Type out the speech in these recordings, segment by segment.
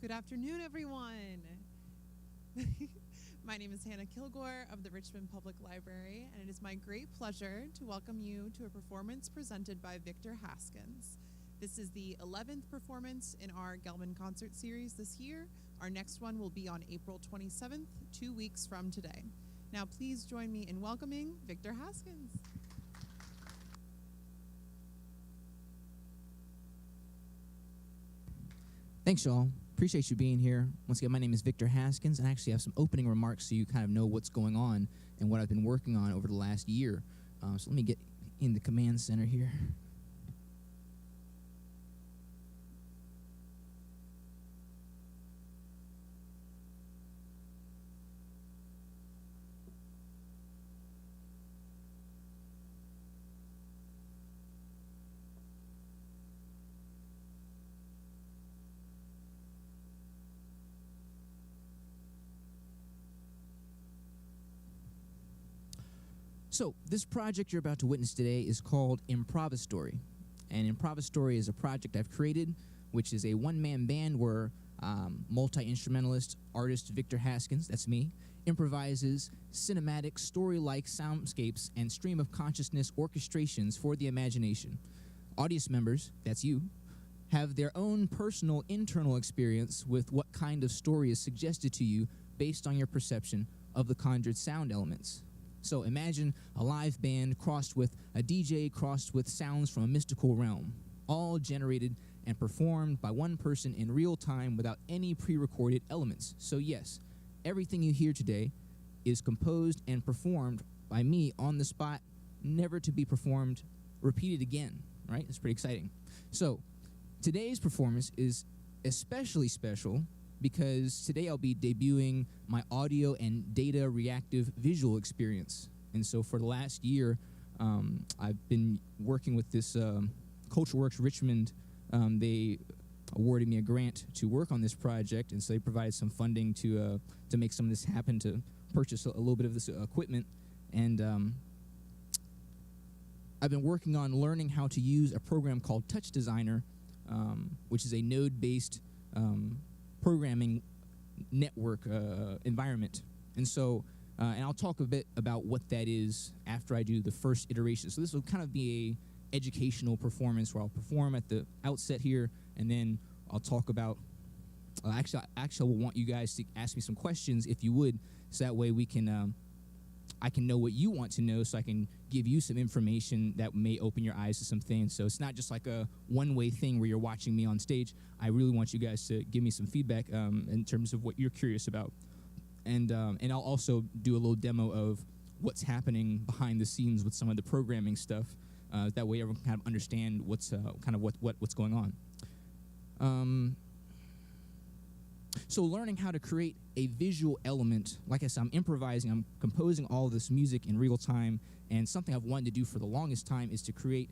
Good afternoon, everyone. My name is Hannah Kilgore of the Richmond Public Library, and it is my great pleasure to welcome you to a performance presented by Victor Haskins. This is the 11th performance in our Gellman concert series this year. Our next one will be on April 27th, 2 weeks from today. Now, please join me in welcoming Victor Haskins. Thanks, y'all. Appreciate you being here. Once again, my name is Victor Haskins, and I actually have some opening remarks so you kind of know what's going on and what I've been working on over the last year. So let me get in the command center here. So this project you're about to witness today is called ImproviStory. And ImproviStory is a project I've created, which is a one-man band where multi-instrumentalist artist Victor Haskins, that's me, improvises cinematic, story-like soundscapes and stream of consciousness orchestrations for the imagination. Audience members, that's you, have their own personal internal experience with what kind of story is suggested to you based on your perception of the conjured sound elements. So imagine a live band crossed with a DJ crossed with sounds from a mystical realm, all generated and performed by one person in real time without any pre-recorded elements. So yes, everything you hear today is composed and performed by me on the spot, never to be performed, repeated again, right? It's pretty exciting. So today's performance is especially special because today I'll be debuting my audio and data-reactive visual experience. And so for the last year, I've been working with this CultureWorks Richmond. They awarded me a grant to work on this project, and so they provided some funding to make some of this happen, to purchase a little bit of this equipment. And I've been working on learning how to use a program called Touch Designer, which is a node-based programming network environment. And so, and I'll talk a bit about what that is after I do the first iteration. So this will kind of be a educational performance where I'll perform at the outset here, and then I'll talk about, actually I will want you guys to ask me some questions if you would, so that way we can, I can know what you want to know, so I can give you some information that may open your eyes to some things. So it's not just like a one-way thing where you're watching me on stage. I really want you guys to give me some feedback in terms of what you're curious about. And I'll also do a little demo of what's happening behind the scenes with some of the programming stuff. That way everyone can kind of understand what's what's going on. So learning how to create a visual element, like I said, I'm improvising, I'm composing all this music in real time, and something I've wanted to do for the longest time is to create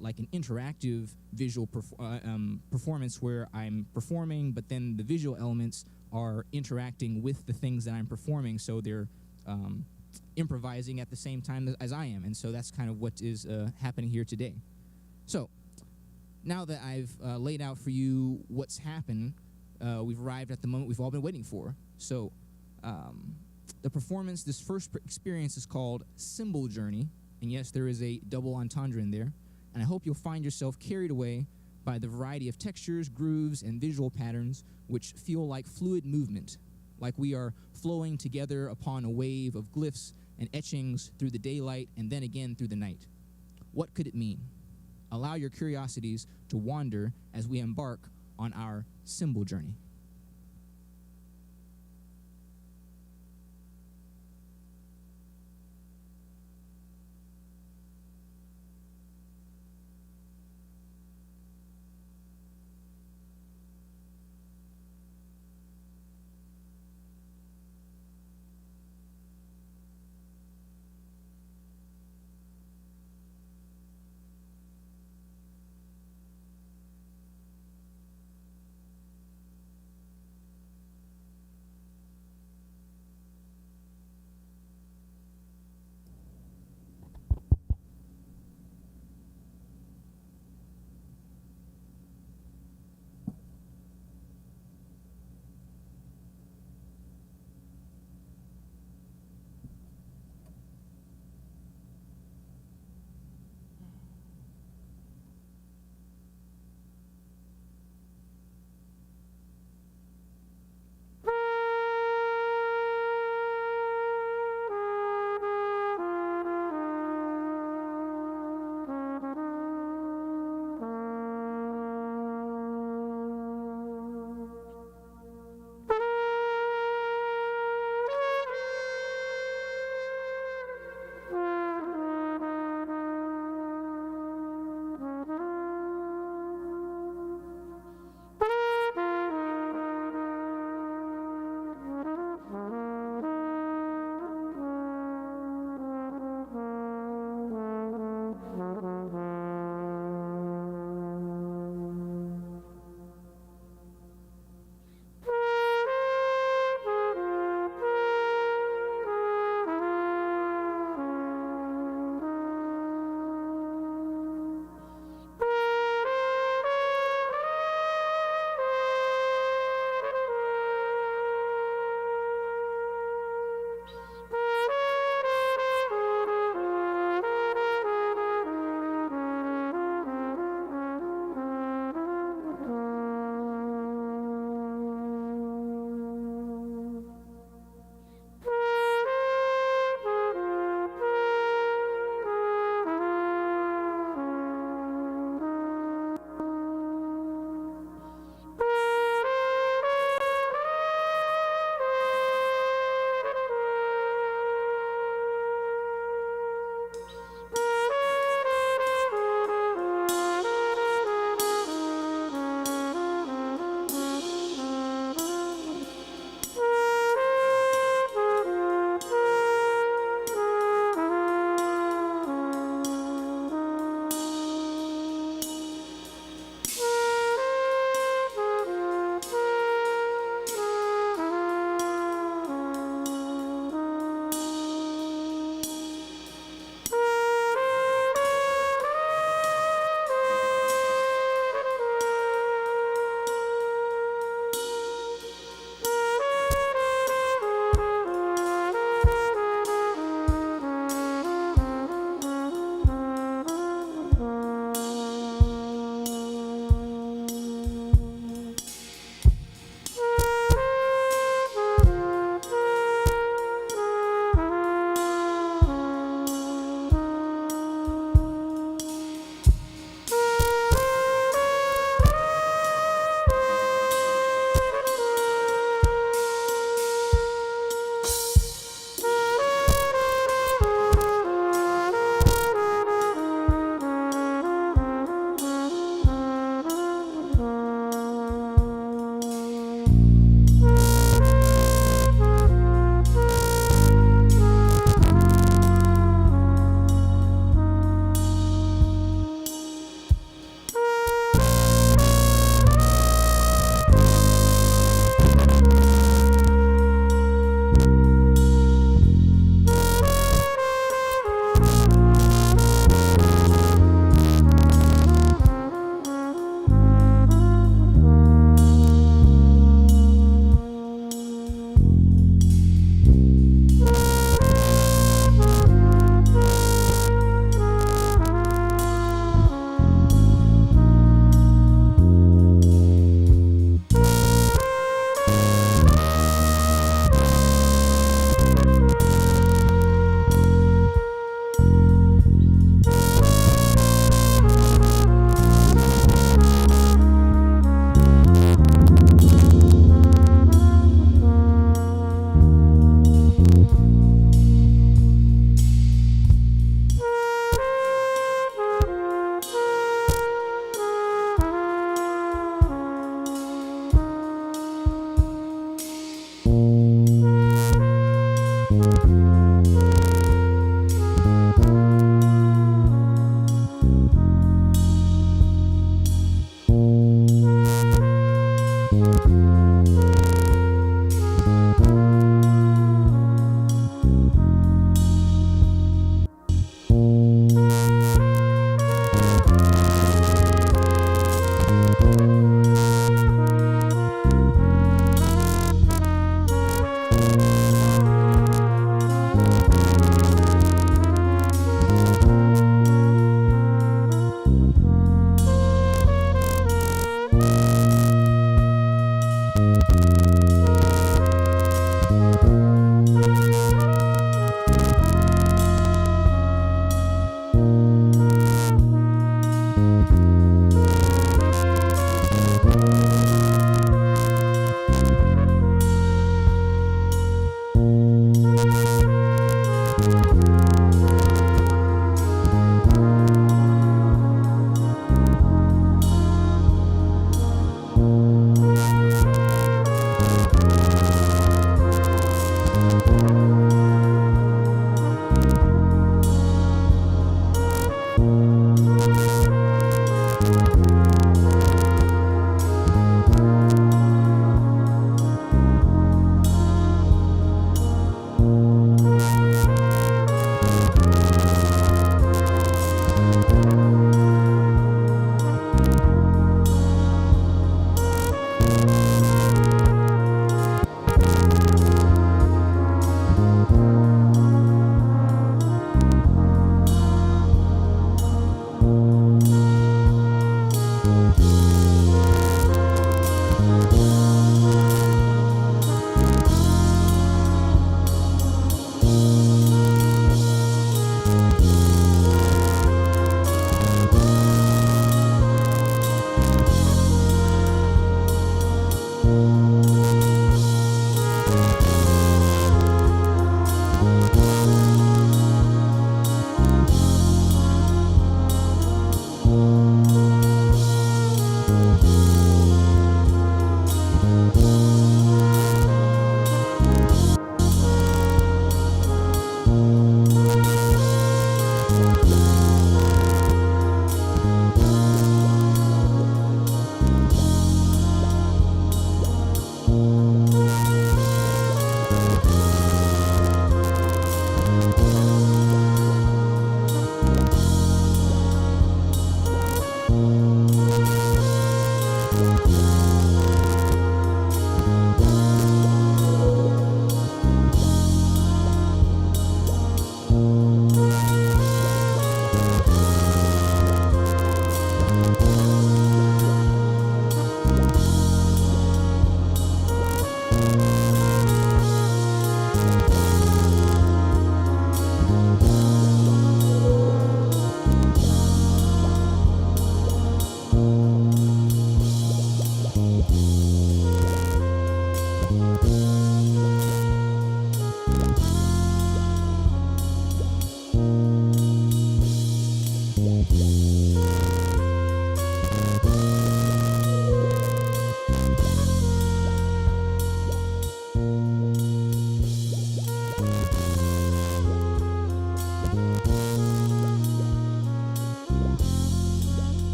like an interactive visual performance where I'm performing, but then the visual elements are interacting with the things that I'm performing, so they're improvising at the same time as I am, and so that's kind of what is happening here today. So now that I've laid out for you what's happened, we've arrived at the moment we've all been waiting for. So the performance, this first experience is called Symbol Journey. And yes, there is a double entendre in there. And I hope you'll find yourself carried away by the variety of textures, grooves, and visual patterns which feel like fluid movement, like we are flowing together upon a wave of glyphs and etchings through the daylight and then again through the night. What could it mean? Allow your curiosities to wander as we embark on our symbol journey.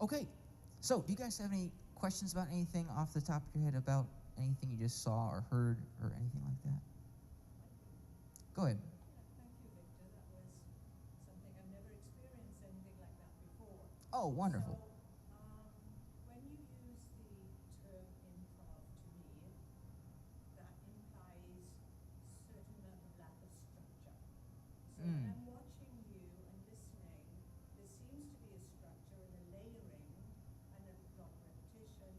Okay, so do you guys have any questions about anything off the top of your head about anything you just saw or heard or anything like that? Go ahead. Thank you, Victor. That was something I've never experienced anything like that before. Oh, wonderful. So, when you use the term improv, to me, that implies certain amount of lack of structure. So when I'm watching you and listening, there seems to be a structure and a layering and a lot of repetition.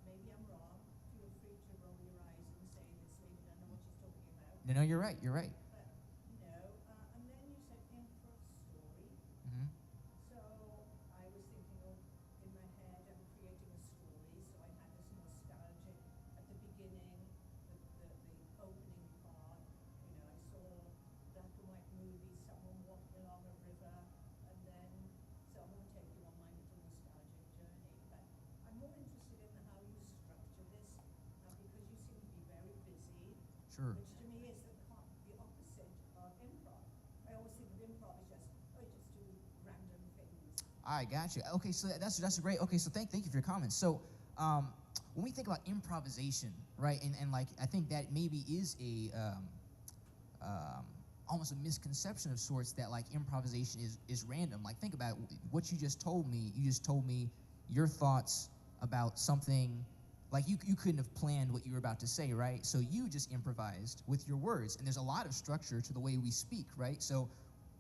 Maybe I'm wrong. Feel free to roll your eyes and say this lady doesn't know what she's talking about. No, you're right. You're right. And then you said ImproviStory. Mm-hmm. So I was thinking of, in my head, I'm creating a story, so I had this nostalgic, at the beginning, the opening part, I saw black and white movie, someone walking along a river, and then someone take you on my little nostalgic journey. But I'm more interested in how you structure this, because you seem to be very busy. Sure. Which to me is the opposite of improv. I always think of improv as just do random things. I got you. Okay, so that's great. Okay, so thank you for your comments. So when we think about improvisation, right, and like I think that maybe is a almost a misconception of sorts that like improvisation is random. Like think about what you just told me. You just told me your thoughts about something. Like you couldn't have planned what you were about to say, right? So you just improvised with your words. And there's a lot of structure to the way we speak, right? So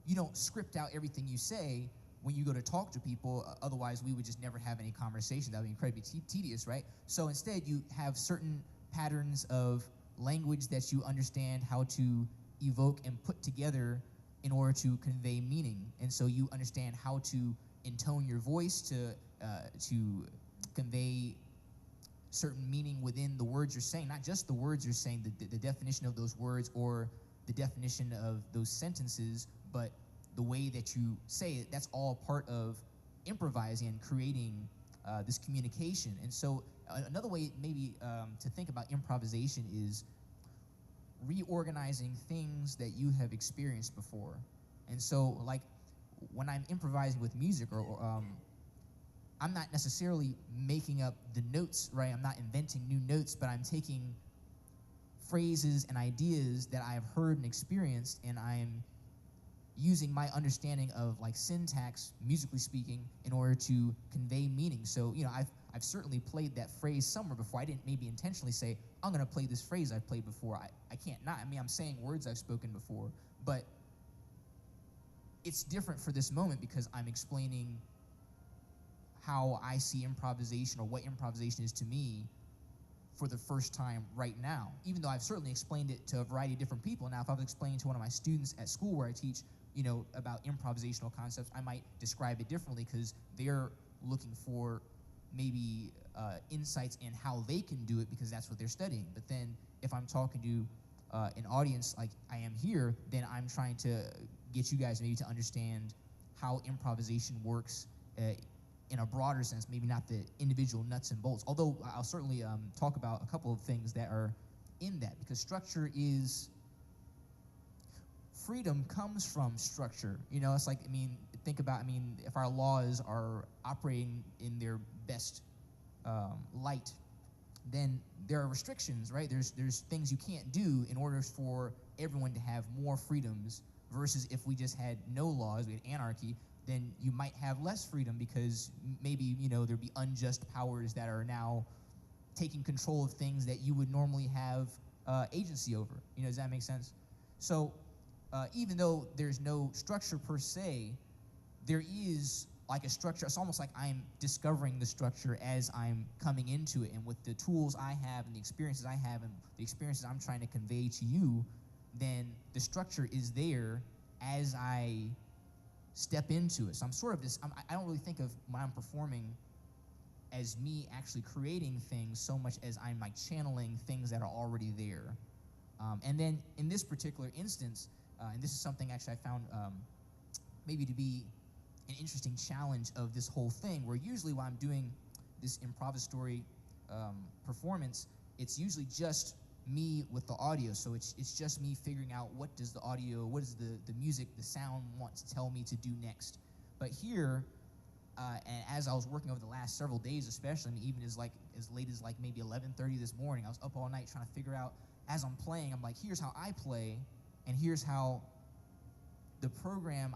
you don't script out everything you say when you go to talk to people. Otherwise, we would just never have any conversation. That would be incredibly tedious, right? So instead, you have certain patterns of language that you understand how to evoke and put together in order to convey meaning. And so you understand how to intone your voice to convey certain meaning within the words you're saying, not just the words you're saying, the definition of those words or the definition of those sentences, but the way that you say it. That's all part of improvising and creating this communication. And so another way maybe to think about improvisation is reorganizing things that you have experienced before. And so like when I'm improvising with music or I'm not necessarily making up the notes, right? I'm not inventing new notes, but I'm taking phrases and ideas that I've heard and experienced, and I'm using my understanding of like syntax, musically speaking, in order to convey meaning. So, I've certainly played that phrase somewhere before. I didn't maybe intentionally say, I'm gonna play this phrase I've played before. I can't not. I mean, I'm saying words I've spoken before, but it's different for this moment because I'm explaining how I see improvisation or what improvisation is to me for the first time right now, even though I've certainly explained it to a variety of different people. Now, if I was explaining to one of my students at school where I teach, about improvisational concepts, I might describe it differently because they're looking for maybe insights in how they can do it because that's what they're studying. But then if I'm talking to an audience like I am here, then I'm trying to get you guys maybe to understand how improvisation works in a broader sense, maybe not the individual nuts and bolts, although I'll certainly talk about a couple of things that are in that, because freedom comes from structure. It's like, think about, if our laws are operating in their best light, then there are restrictions, right? There's things you can't do in order for everyone to have more freedoms, versus if we just had no laws, we had anarchy, then you might have less freedom because maybe, there'd be unjust powers that are now taking control of things that you would normally have agency over. Does that make sense? So even though there's no structure per se, there is like a structure. It's almost like I'm discovering the structure as I'm coming into it. And with the tools I have and the experiences I have and the experiences I'm trying to convey to you, then the structure is there as I step into it. So I'm sort of I don't really think of when I'm performing as me actually creating things so much as I'm like channeling things that are already there. And then in this particular instance, and this is something actually I found maybe to be an interesting challenge of this whole thing, where usually when I'm doing this ImproviStory performance, it's usually just me with the audio. So it's just me figuring out what does the music, the sound want to tell me to do next. But here, And as I was working over the last several days, especially, I mean, even as late as like maybe 11:30 this morning, I was up all night trying to figure out, as I'm playing, I'm like, here's how I play, and here's how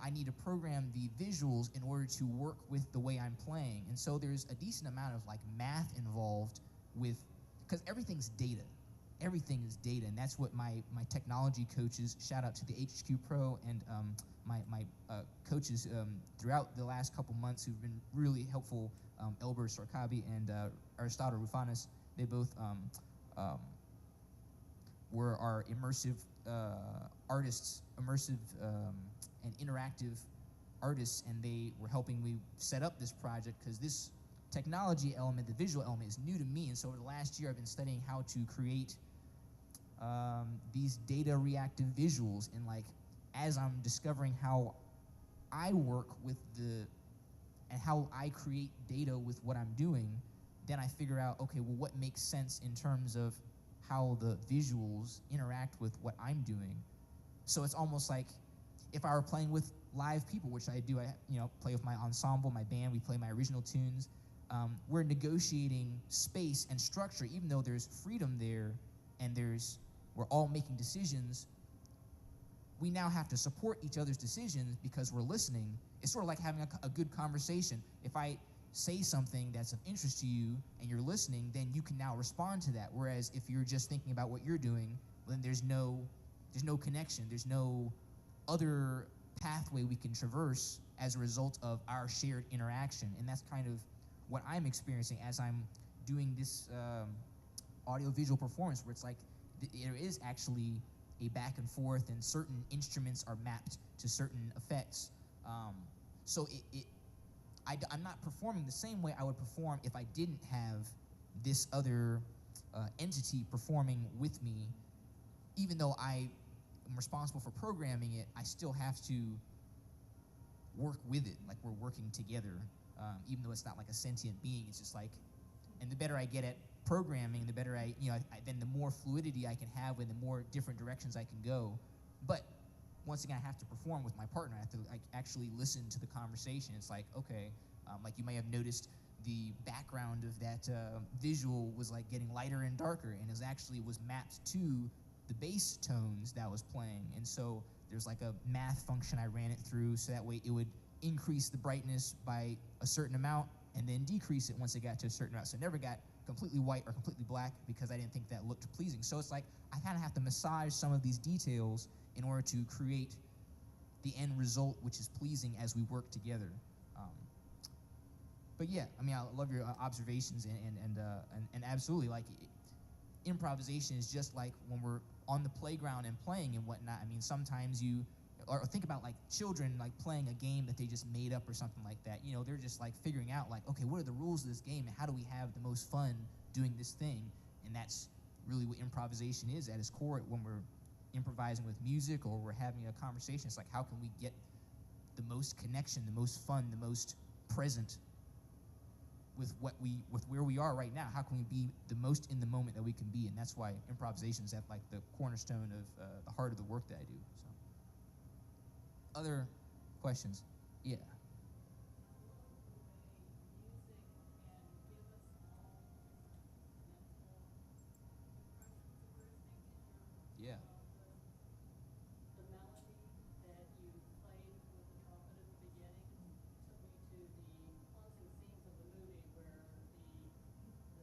I need to program the visuals in order to work with the way I'm playing. And so there's a decent amount of like math involved because everything's data. Everything is data, and that's what my technology coaches, shout out to the HQ Pro and my coaches throughout the last couple months who've been really helpful, Elber Sorkabi and Aristotle Rufanis. They both were our immersive artists, immersive and interactive artists, and they were helping me set up this project because this technology element, the visual element, is new to me. And so over the last year, I've been studying how to create these data-reactive visuals, and like as I'm discovering how I work with and how I create data with what I'm doing, then I figure out, okay, well, what makes sense in terms of how the visuals interact with what I'm doing. So it's almost like if I were playing with live people, which I do, I play with my ensemble, my band, we play my original tunes. We're negotiating space and structure, even though there's freedom there and we're all making decisions. We now have to support each other's decisions because we're listening. It's sort of like having a good conversation. If I say something that's of interest to you and you're listening, then you can now respond to that. Whereas if you're just thinking about what you're doing, then there's no connection. There's no other pathway we can traverse as a result of our shared interaction. And that's kind of what I'm experiencing as I'm doing this audio-visual performance, where it's like there is actually a back and forth, and certain instruments are mapped to certain effects. So I'm not performing the same way I would perform if I didn't have this other entity performing with me. Even though I am responsible for programming it, I still have to work with it, like we're working together. Even though it's not like a sentient being, it's just like, and the better I get at programming, the better then the more fluidity I can have and the more different directions I can go. But once again, I have to perform with my partner. I have to actually listen to the conversation. It's like, okay, like you may have noticed the background of that visual was like getting lighter and darker, and it was mapped to the bass tones that was playing. And so there's like a math function I ran it through, so that way it would increase the brightness by a certain amount and then decrease it once it got to a certain amount. So it never got completely white or completely black because I didn't think that looked pleasing. So it's like I kind of have to massage some of these details in order to create the end result, which is pleasing as we work together. But yeah, I mean, I love your observations, and absolutely, like improvisation is just like when we're on the playground and playing and whatnot. I mean, sometimes or think about like children like playing a game that they just made up or something like that. They're just like figuring out like, okay, what are the rules of this game and how do we have the most fun doing this thing? And that's really what improvisation is at its core when we're improvising with music or we're having a conversation. It's like, how can we get the most connection, the most fun, the most present with where we are right now? How can we be the most in the moment that we can be? And that's why improvisation is at like the cornerstone of the heart of the work that I do. So, other questions? Yeah. Yeah. The melody that you played with the trumpet at the beginning took me to the closing scenes of the movie where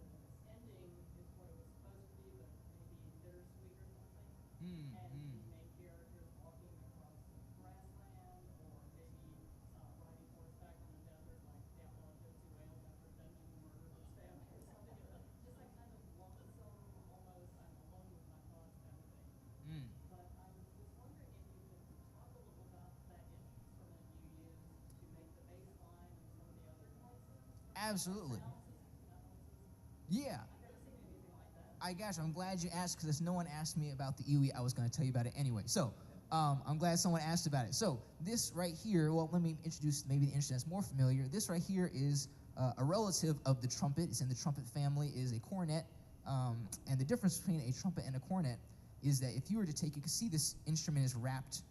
the ending is what it was supposed to be, but maybe bittersweet or something. And the main character is walking across grassland, or maybe riding horseback on the desert like the outlaw Gypsy Whales after avenging the murder of his family or something. Just like kind of lonesome, almost I'm alone with my thoughts kind of thing. But I was just wondering if you could talk a little about that instrument you used to make the bass line and some of the other noises. Absolutely. Yeah. I've never seen anything like that. I gosh, I'm glad you asked, because no one asked me about the EWI. I was going to tell you about it anyway. So I'm glad someone asked about it. So this right here, well, let me introduce maybe the instrument that's more familiar. This right here is a relative of the trumpet. It's in the trumpet family, is a cornet. And the difference between a trumpet and a cornet is that if you were to you can see this instrument is wrapped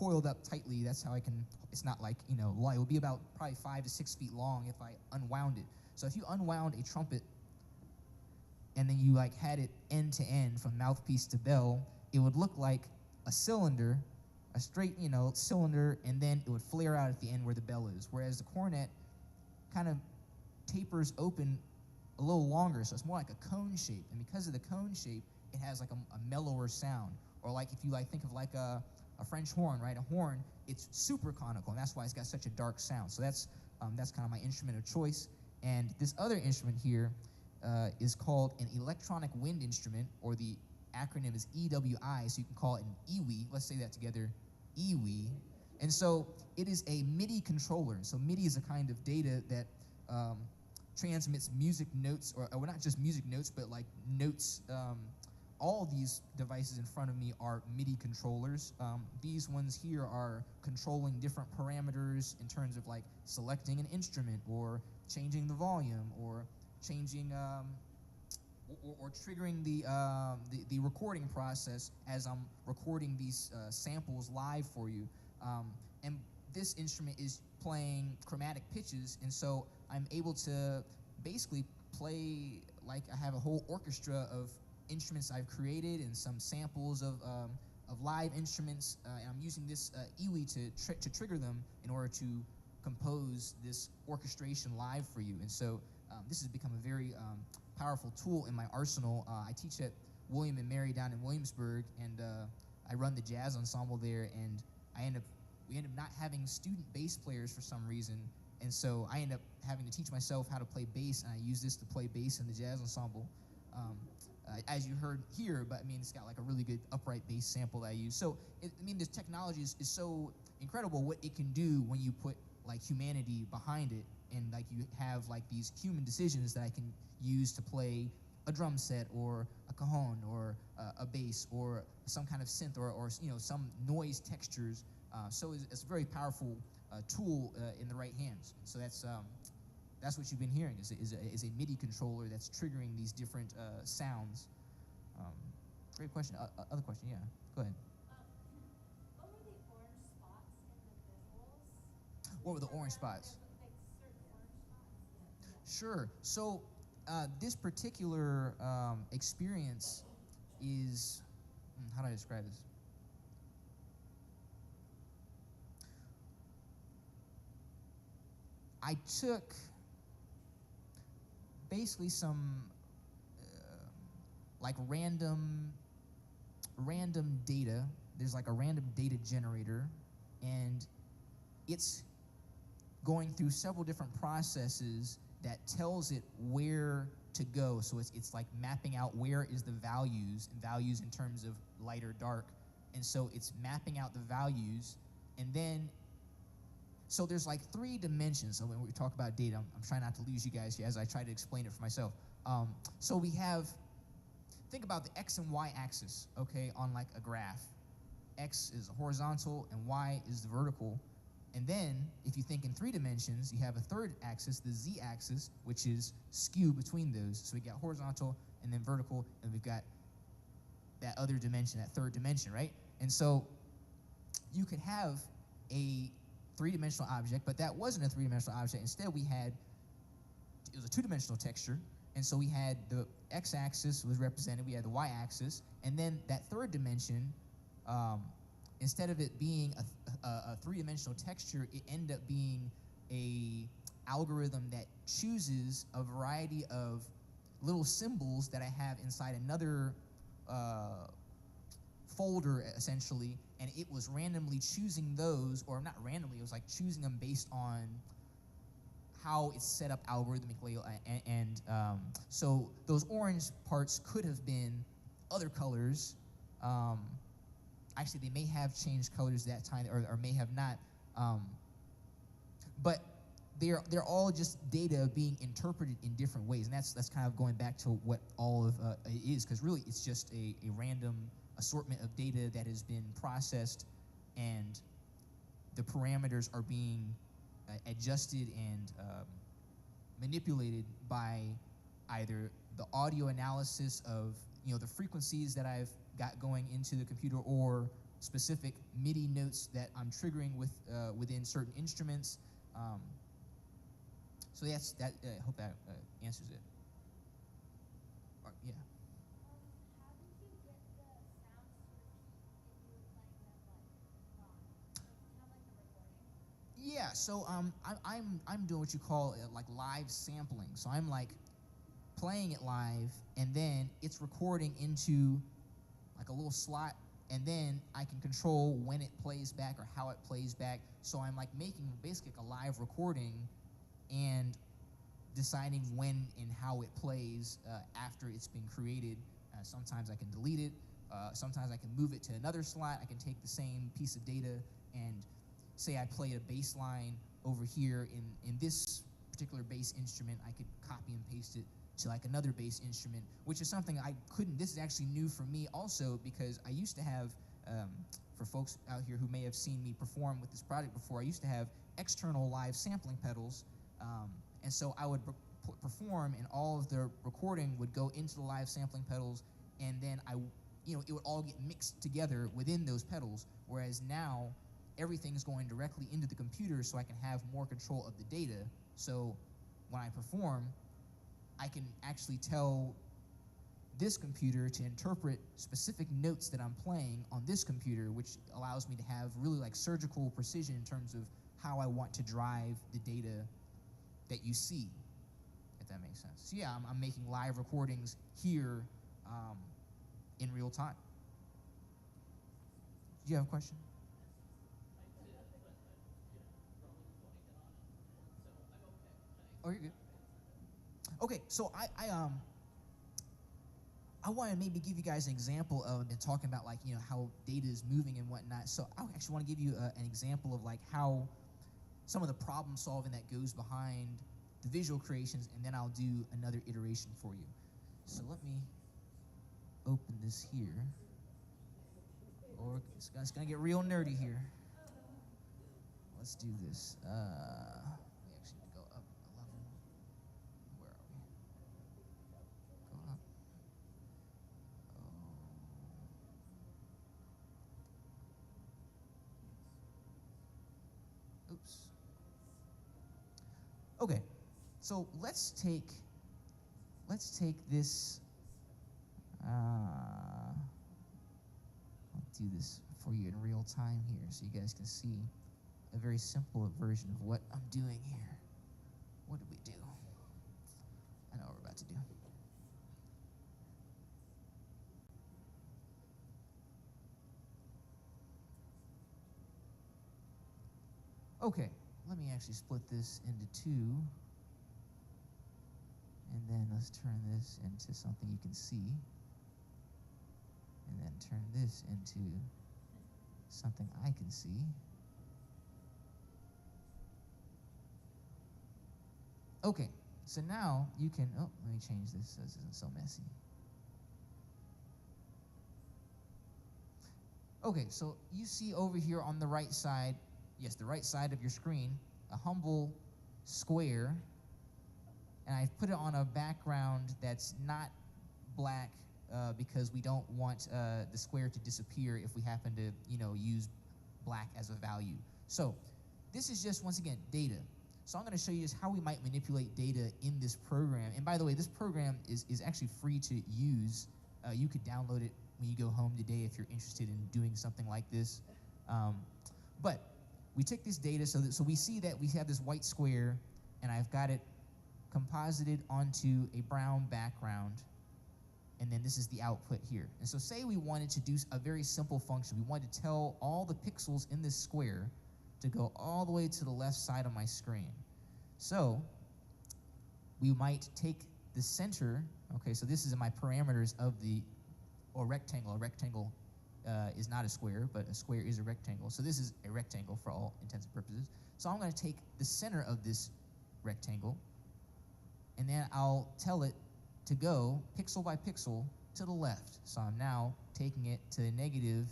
coiled up tightly. That's how I can, it's not like, you know, it would be about probably 5 to 6 feet long if I unwound it. So if you unwound a trumpet and then you like had it end to end from mouthpiece to bell, it would look like a cylinder, a straight, you know, cylinder, and then it would flare out at the end where the bell is. Whereas the cornet kind of tapers open a little longer, so it's more like a cone shape. And because of the cone shape, it has like a mellower sound. Or like if you like think of like a French horn, right? A horn, it's super conical, and that's why it's got such a dark sound. So that's kind of my instrument of choice. And this other instrument here is called an electronic wind instrument, or the acronym is EWI, so you can call it an EWI. Let's say that together, EWI. And so it is a MIDI controller. So MIDI is a kind of data that transmits music notes, or not just music notes, but like notes. All these devices in front of me are MIDI controllers. These ones here are controlling different parameters in terms of like selecting an instrument, or changing the volume, or changing or triggering the recording process as I'm recording these samples live for you. And this instrument is playing chromatic pitches, and so I'm able to basically play like I have a whole orchestra of instruments I've created and some samples of live instruments, and I'm using this EWI to trigger them in order to compose this orchestration live for you. And so this has become a very powerful tool in my arsenal. I teach at William and Mary down in Williamsburg, and I run the jazz ensemble there, and we end up not having student bass players for some reason, and so I end up having to teach myself how to play bass, and I use this to play bass in the jazz ensemble. As you heard here, but I mean, it's got like a really good upright bass sample that I use. So, I mean, this technology is so incredible what it can do when you put like humanity behind it, and like you have like these human decisions that I can use to play a drum set, or a cajon, or a bass, or some kind of synth, or you know, some noise textures. So it's a very powerful tool in the right hands. So that's what you've been hearing, is a MIDI controller that's triggering these different sounds. Great question. Other question, yeah. Go ahead. What were the orange spots in the visuals? What were the orange spots? Like certain orange spots? Sure. So this particular experience is, how do I describe this? I took basically some like random data. There's like a random data generator, and it's going through several different processes that tells it where to go. So it's like mapping out where is the values in terms of light or dark. And so it's mapping out the values, and then so there's like 3 dimensions. So when we talk about data, I'm trying not to lose you guys here as I try to explain it for myself. So we have, think about the X and Y axis, okay, on like a graph. X is horizontal and Y is the vertical. And then if you think in 3 dimensions, you have a third axis, the Z axis, which is skew between those. So we got horizontal and then vertical, and we've got that other dimension, that third dimension, right? And so you could have a 3-dimensional object, but that wasn't a 3-dimensional object. Instead, it was a 2-dimensional texture, and so we had the x-axis was represented, we had the y-axis, and then that third dimension, instead of it being a 3-dimensional texture, it ended up being a algorithm that chooses a variety of little symbols that I have inside another folder, essentially, and it was randomly choosing those, or not randomly, it was like choosing them based on how it's set up algorithmically, and so those orange parts could have been other colors. Actually, they may have changed colors that time, or may have not, but they're all just data being interpreted in different ways, and that's kind of going back to what all of it is, because really it's just a random assortment of data that has been processed, and the parameters are being adjusted and manipulated by either the audio analysis of the frequencies that I've got going into the computer, or specific MIDI notes that I'm triggering with within certain instruments. So that's that. I hope that answers it. Yeah. How did you get the sounds to repeat if you were playing them like kind of like the recording? Yeah. So I'm doing what you call like live sampling. So I'm like playing it live, and then it's recording into like a little slot, and then I can control when it plays back or how it plays back. So I'm like making basically like a live recording and deciding when and how it plays after it's been created. Sometimes I can delete it. Sometimes I can move it to another slot. I can take the same piece of data and say I played a bass line over here in this particular bass instrument. I could copy and paste it to like another bass instrument, which is something I couldn't. This is actually new for me also, because I used to have, for folks out here who may have seen me perform with this project before, I used to have external live sampling pedals, and so I would perform, and all of the recording would go into the live sampling pedals, and then it would all get mixed together within those pedals, whereas now everything's going directly into the computer, so I can have more control of the data. So when I perform, I can actually tell this computer to interpret specific notes that I'm playing on this computer, which allows me to have really like surgical precision in terms of how I want to drive the data that you see, if that makes sense. So yeah, I'm making live recordings here in real time. Do you have a question? Oh, you're good. Okay, so I want to maybe give you guys an example of and talking about like how data is moving and whatnot. So I actually want to give you an example of like how some of the problem solving that goes behind the visual creations, and then I'll do another iteration for you. So let me open this here, or it's gonna get real nerdy here. Let's do this. We actually need to go up a level. Where are we? Go up. Oops. Okay, so let's take this. I'll do this for you in real time here, so you guys can see a very simple version of what I'm doing here. What did we do? I know what we're about to do. Okay, let me actually split this into two. And then let's turn this into something you can see. And then turn this into something I can see. Okay, so now you can, let me change this so this isn't so messy. Okay, so you see over here on the right side, yes, the right side of your screen, a humble square, and I've put it on a background that's not black because we don't want the square to disappear if we happen to, use black as a value. So this is just, once again, data. So I'm going to show you just how we might manipulate data in this program. And by the way, this program is actually free to use. You could download it when you go home today if you're interested in doing something like this. But we took this data so we see that we have this white square, and I've got it composited onto a brown background, and then this is the output here. And so say we wanted to do a very simple function. We wanted to tell all the pixels in this square to go all the way to the left side of my screen. So we might take the center, okay, so this is my parameters of or rectangle. A rectangle is not a square, but a square is a rectangle. So this is a rectangle for all intents and purposes. So I'm going to take the center of this rectangle, and then I'll tell it to go pixel by pixel to the left. So I'm now taking it to the negative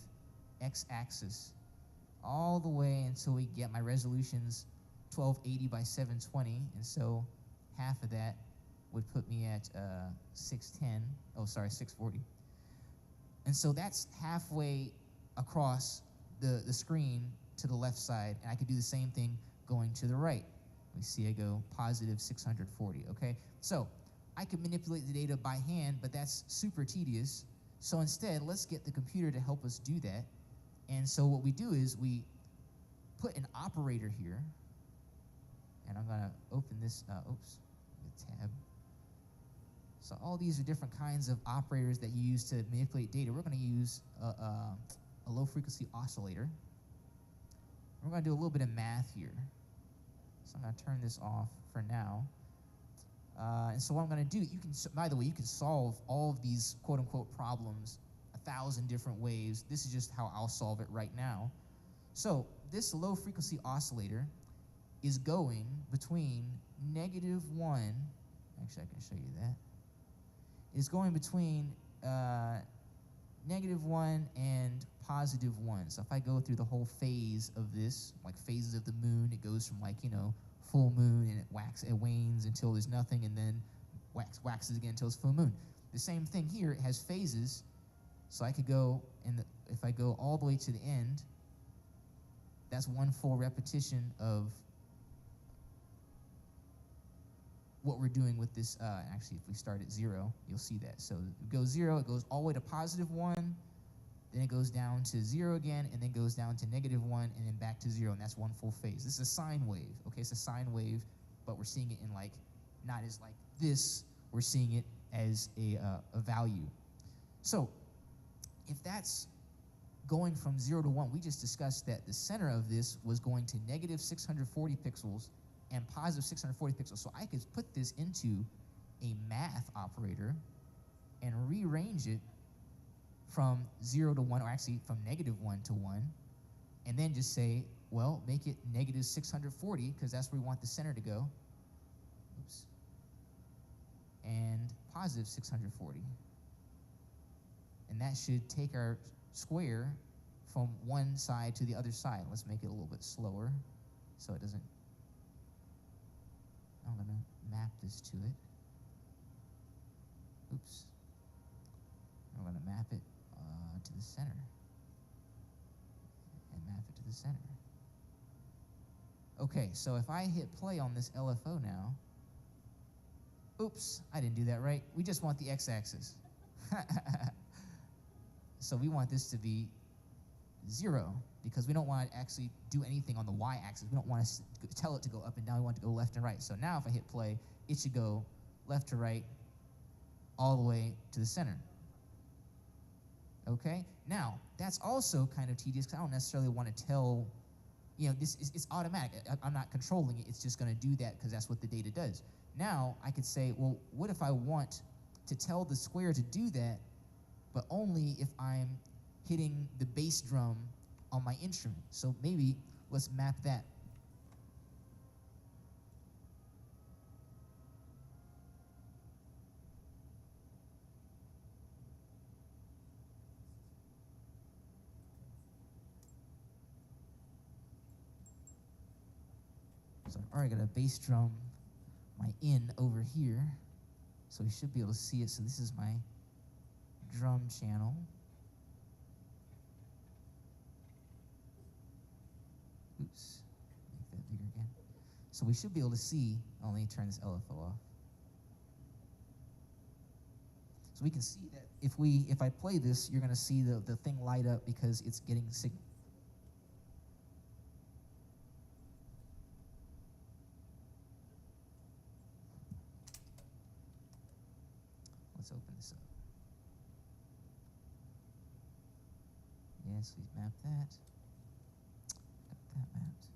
x-axis all the way until we get my resolutions 1280 by 720, and so half of that would put me at 640. And so that's halfway across the screen to the left side, and I could do the same thing going to the right. Let me see, I go positive 640, okay? So I could manipulate the data by hand, but that's super tedious. So instead, let's get the computer to help us do that. And so what we do is we put an operator here, and I'm gonna open this, oops, tab. So all these are different kinds of operators that you use to manipulate data. We're gonna use a low frequency oscillator. We're gonna do a little bit of math here. So I'm gonna turn this off for now. And so what I'm gonna do, by the way, you can solve all of these quote unquote problems 1,000 different ways. This is just how I'll solve it right now. So this low frequency oscillator is going between -1, actually I can show you that. It's going between -1 and +1. So if I go through the whole phase of this, like phases of the moon, it goes from like, you know, full moon, and it wanes until there's nothing, and then waxes again until it's full moon. The same thing here, it has phases, so I could go, and if I go all the way to the end, that's one full repetition of what we're doing with this. Actually, if we start at 0, you'll see that. So it goes 0, it goes all the way to +1, then it goes down to 0 again, and then goes down to -1, and then back to 0, and that's one full phase. This is a sine wave, okay? It's a sine wave, but we're seeing it in like, not as like this, we're seeing it as a value. So if that's going from 0 to 1, we just discussed that the center of this was going to -640 pixels and +640 pixels. So I could put this into a math operator and rearrange it from 0 to 1, or actually from -1 to 1, and then just say, well, make it -640, because that's where we want the center to go. Oops. And +640. And that should take our square from one side to the other side. Let's make it a little bit slower so it doesn't. I'm going to map this to it. Oops. I'm going to map it to the center. And map it to the center. Okay, so if I hit play on this LFO now, oops, I didn't do that right. We just want the x-axis. So we want this to be 0, because we don't want to actually do anything on the y-axis. We don't want to tell it to go up and down. We want it to go left and right. So now if I hit play, it should go left to right all the way to the center. Okay? Now, that's also kind of tedious, because I don't necessarily want to tell, you know, it's automatic. I'm not controlling it. It's just going to do that because that's what the data does. Now, I could say, well, what if I want to tell the square to do that, but only if I'm hitting the bass drum on my instrument? So maybe let's map that. So I've already got a bass drum, my in over here, so we should be able to see it. So this is my drum channel. Oops, make that bigger again. So we should be able to see, oh, let me turn this LFO off. So we can see that if I play this, you're gonna see the thing light up because it's getting signal. Let's open this up. Yes, we've mapped that. Got that mapped.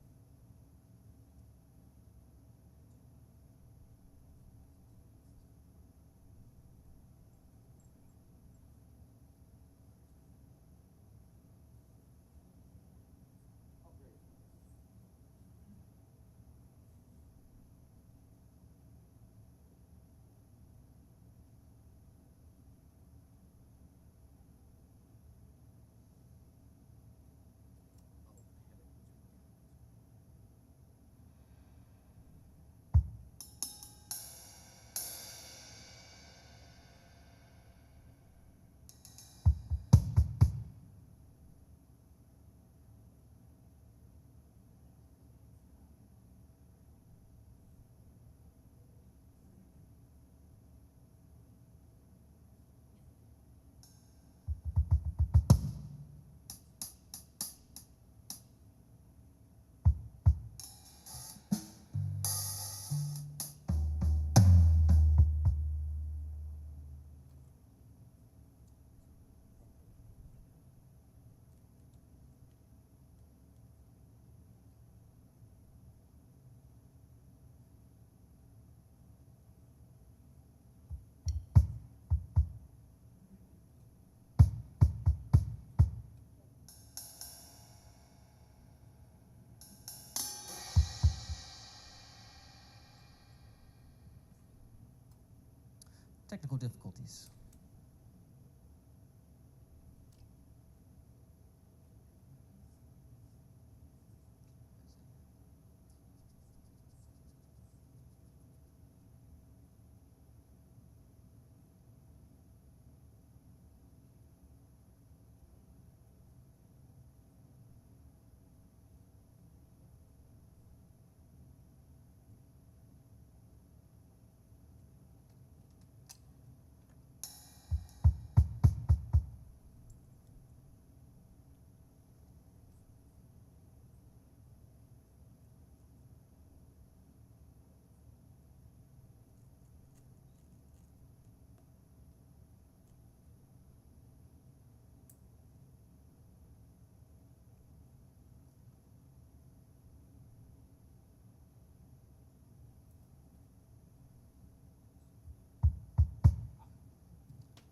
technical difficulties.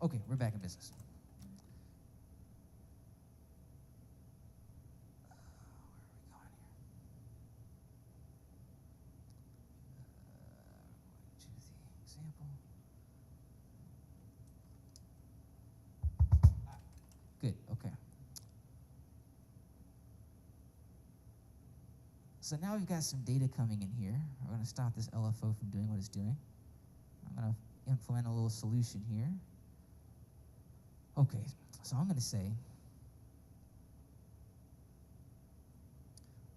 Okay, we're back in business. Where are we going here? Going to the example. Good, okay. So now we've got some data coming in here. We're going to stop this LFO from doing what it's doing. I'm going to implement a little solution here. Okay, so I'm going to say,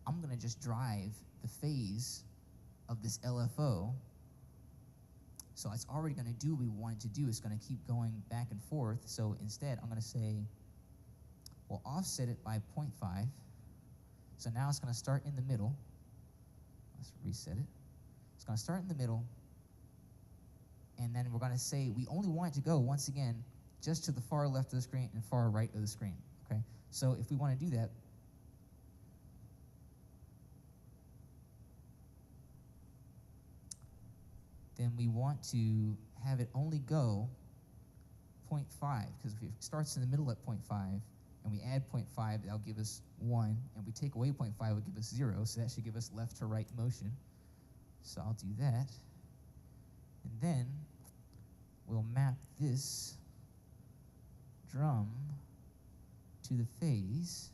I'm going to just drive the phase of this LFO. So it's already going to do what we want it to do. It's going to keep going back and forth. So instead, I'm going to say, we'll offset it by 0.5. So now it's going to start in the middle. Let's reset it. It's going to start in the middle. And then we're going to say we only want it to go, once again, just to the far left of the screen and far right of the screen, okay? So if we want to do that, then we want to have it only go 0.5, because if it starts in the middle at 0.5, and we add 0.5, that'll give us 1, and we take away 0.5, it'll give us 0, so that should give us left to right motion. So I'll do that, and then we'll map this drum to the phase,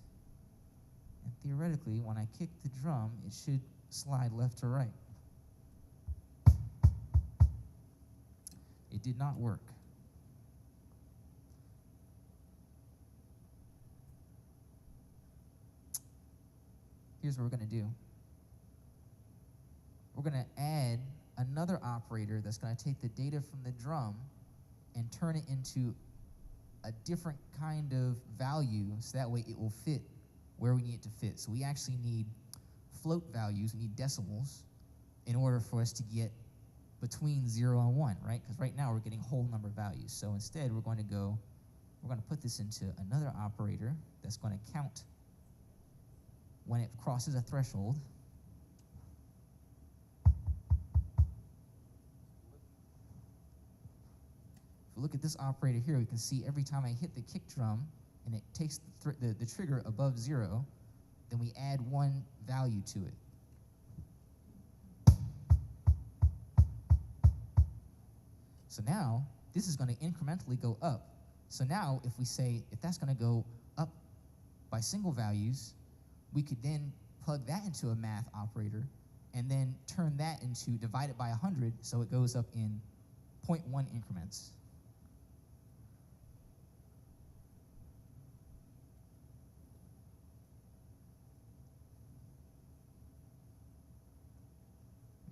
and theoretically, when I kick the drum, it should slide left to right. It did not work. Here's what we're going to do. We're going to add another operator that's going to take the data from the drum and turn it into a different kind of value, so that way it will fit where we need it to fit. So we actually need float values, we need decimals, in order for us to get between 0 and 1, right? Because right now we're getting whole number values. So instead we're going to put this into another operator that's going to count when it crosses a threshold. Look at this operator here, we can see every time I hit the kick drum and it takes the trigger above 0, then we add 1 value to it. So now, this is going to incrementally go up. So now, if we say, if that's going to go up by single values, we could then plug that into a math operator and then turn that into, divide it by 100, so it goes up in 0.1 increments.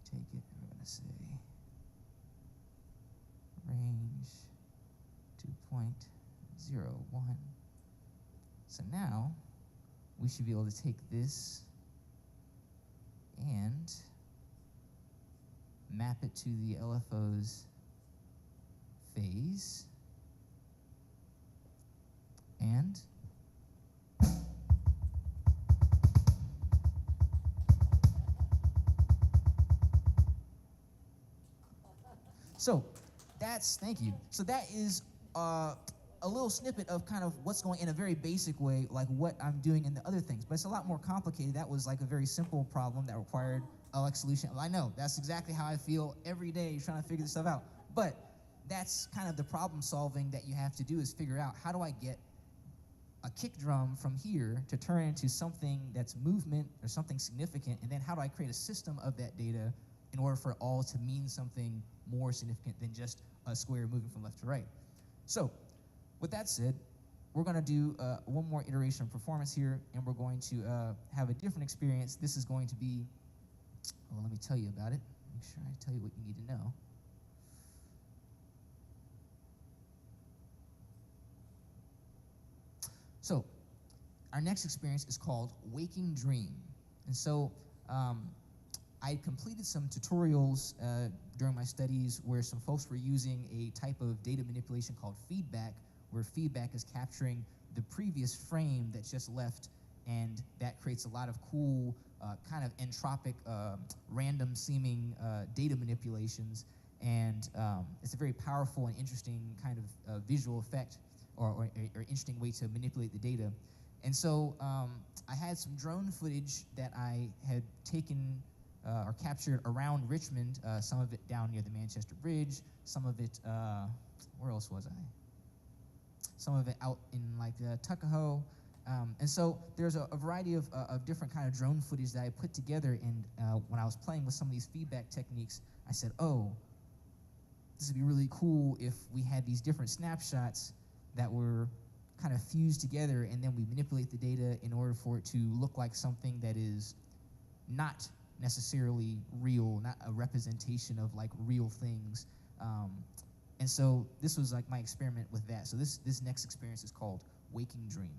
Take it, and we're going to say range 2.01. So now we should be able to take this and map it to the LFO's phase, and so that's, thank you. So that is a little snippet of kind of what's going in a very basic way, like what I'm doing in the other things. But it's a lot more complicated. That was like a very simple problem that required a like solution. I know, that's exactly how I feel every day trying to figure this stuff out. But that's kind of the problem solving that you have to do, is figure out, how do I get a kick drum from here to turn into something that's movement or something significant, and then how do I create a system of that data in order for it all to mean something more significant than just a square moving from left to right. So with that said, we're going to do one more iteration of performance here, and we're going to have a different experience. This is going to be, well, let me tell you about it. Make sure I tell you what you need to know. So our next experience is called Waking Dream. And so I completed some tutorials during my studies where some folks were using a type of data manipulation called feedback, where feedback is capturing the previous frame that's just left, and that creates a lot of cool kind of entropic, random seeming data manipulations. And it's a very powerful and interesting kind of visual effect, or interesting way to manipulate the data. And so I had some drone footage that I had taken or captured around Richmond, some of it down near the Manchester Bridge, some of it, where else was I? Some of it out in like Tuckahoe. And so there's a variety of different kind of drone footage that I put together, and when I was playing with some of these feedback techniques, I said, oh, this would be really cool if we had these different snapshots that were kind of fused together, and then we manipulate the data in order for it to look like something that is not necessarily real, not a representation of like real things. And so this was like my experiment with that. So this next experience is called Waking Dream.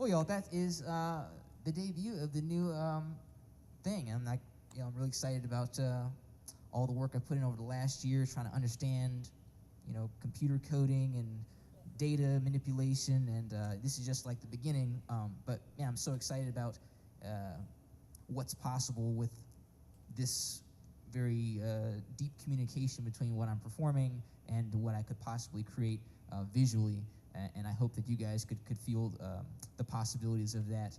y'all, that is the debut of the new thing. And I'm really excited about all the work I put in over the last year, trying to understand, computer coding and data manipulation. And this is just like the beginning. But yeah, I'm so excited about what's possible with this very deep communication between what I'm performing and what I could possibly create visually. And I hope that you guys could feel the possibilities of that.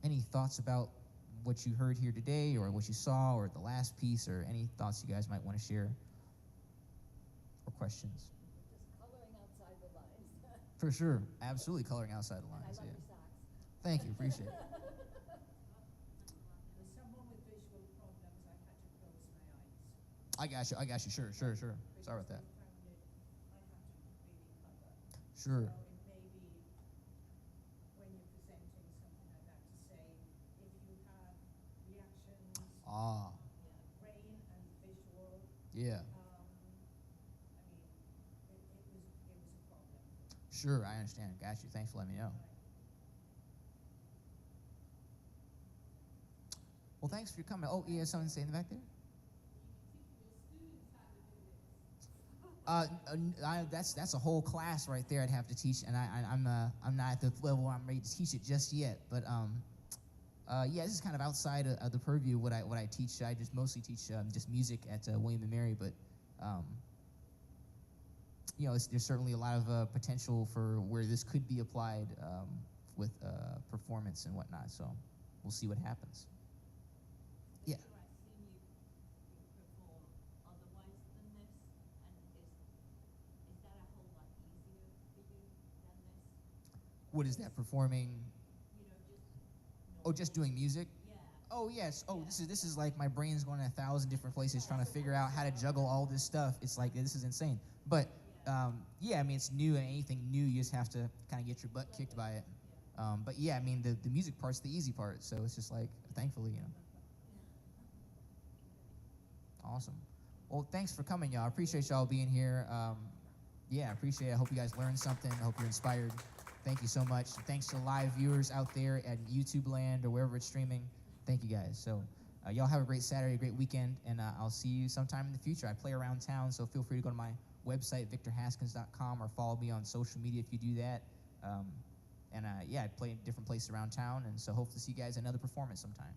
Any thoughts about what you heard here today, or what you saw, or the last piece, or any thoughts you guys might want to share, or questions? Just coloring outside the lines. For sure, absolutely coloring outside the lines. I love Yeah. your socks. Thank you, appreciate it. As someone with visual problems, I had to close my eyes. I got you. Sure. Sorry about that. Because I found it, I had to really cover. Sure. So it may be, when you're presenting something like that, to say, if you have reactions, Ah, brain and visual, yeah. it was a problem. Sure, I understand. Got you. Thanks for letting me know. Well, thanks for coming. Oh, yeah, someone saying in the back there? That's a whole class right there I'd have to teach, and I'm not at the level where I'm ready to teach it just yet. But yeah, this is kind of outside of the purview of what I teach. I just mostly teach just music at William and Mary, but there's certainly a lot of potential for where this could be applied with performance and whatnot. So we'll see what happens. Yeah. I've seen you perform otherwise than this, and is that a whole lot easier for you than this? What is that, performing? Just doing music? Yeah. Oh yes. Oh, this is like my brain's going 1,000 different places trying to figure out how to juggle all this stuff. It's like, this is insane. But yeah, I mean, it's new, and anything new, you just have to kind of get your butt kicked by it. But yeah, I mean, the music part's the easy part, so it's just like, thankfully, Awesome. Well, thanks for coming, y'all. I appreciate y'all being here. Yeah, I appreciate it. I hope you guys learned something. I hope you're inspired. Thank you so much. Thanks to live viewers out there at YouTube land or wherever it's streaming. Thank you guys. So y'all have a great Saturday, a great weekend, and I'll see you sometime in the future. I play around town, so feel free to go to my website, victorhaskins.com, or follow me on social media if you do that. Yeah, I play in different places around town, and so hope to see you guys at another performance sometime.